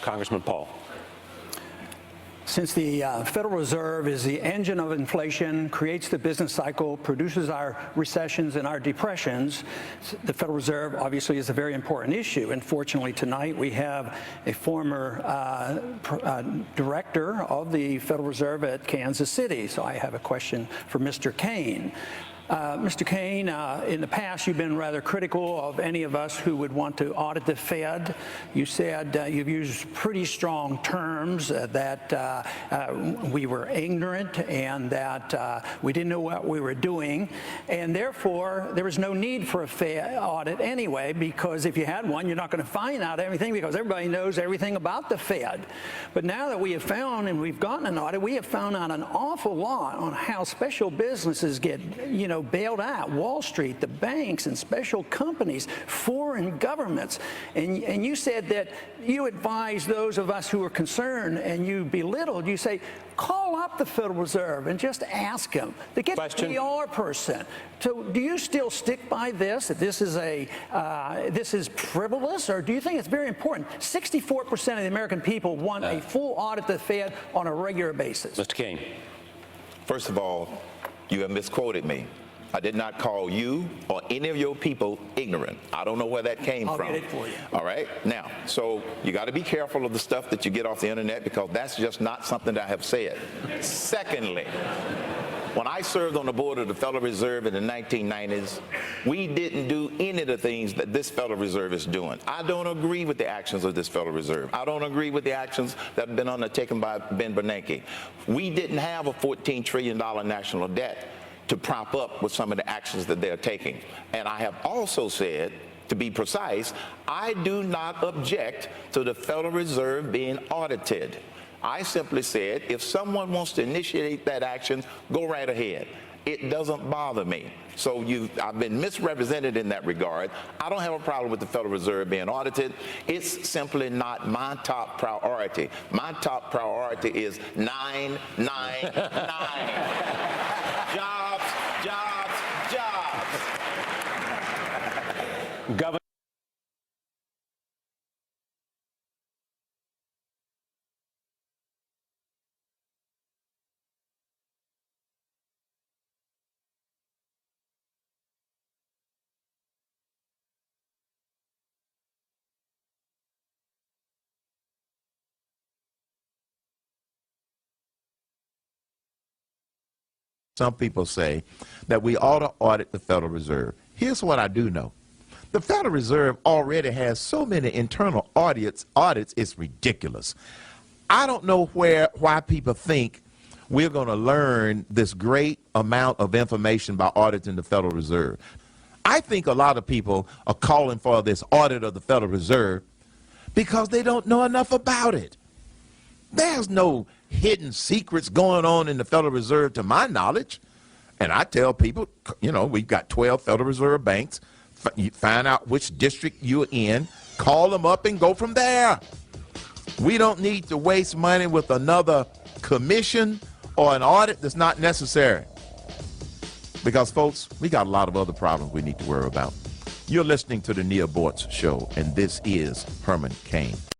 Congressman Paul. Since the Federal Reserve is the engine of inflation, creates the business cycle, produces our recessions and our depressions, the Federal Reserve obviously is a very important issue. And fortunately tonight we have a former director of the Federal Reserve at Kansas City. So I have a question for Mr. Cain. Mr. Cain, in the past you've been rather critical of any of us who would want to audit the Fed. You said you've used pretty strong terms that we were ignorant and that we didn't know what we were doing, and therefore there was no need for a Fed audit anyway, because if you had one you're not going to find out everything because everybody knows everything about the Fed. But now that we have found and we've gotten an audit, we have found out an awful lot on how special businesses get, bailed out. Wall Street, the banks and special companies, foreign governments. And you said that you advised those of us who were concerned and you belittled, you say, call up the Federal Reserve and just ask them to get a PR person. So do you still stick by this, that this is frivolous, or do you think it's very important? 64% of the American people want a full audit of the Fed on a regular basis. Mr. Cain. First of all, you have misquoted me. I did not call you or any of your people ignorant. I don't know where that came from. I'll get it for you. All right? Now, so you got to be careful of the stuff that you get off the internet, because that's just not something that I have said. Secondly, when I served on the board of the Federal Reserve in the 1990s, we didn't do any of the things that this Federal Reserve is doing. I don't agree with the actions of this Federal Reserve. I don't agree with the actions that have been undertaken by Ben Bernanke. We didn't have a $14 trillion national debt to prop up with some of the actions that they're taking. And I have also said, to be precise, I do not object to the Federal Reserve being audited. I simply said, if someone wants to initiate that action, go right ahead. It doesn't bother me. So I've been misrepresented in that regard. I don't have a problem with the Federal Reserve being audited. It's simply not my top priority. My top priority is 999. Jobs, jobs, jobs. Governor. Some people say that we ought to audit the Federal Reserve. Here's what I do know. The Federal Reserve already has so many internal audits, it's ridiculous. I don't know why people think we're going to learn this great amount of information by auditing the Federal Reserve. I think a lot of people are calling for this audit of the Federal Reserve because they don't know enough about it. There's no hidden secrets going on in the Federal Reserve to my knowledge. And I tell people, we've got 12 Federal Reserve banks. You find out which district you're in, call them up and go from there. We don't need to waste money with another commission or an audit that's not necessary. Because, folks, we got a lot of other problems we need to worry about. You're listening to the Neil Bortz Show, and this is Herman Cain.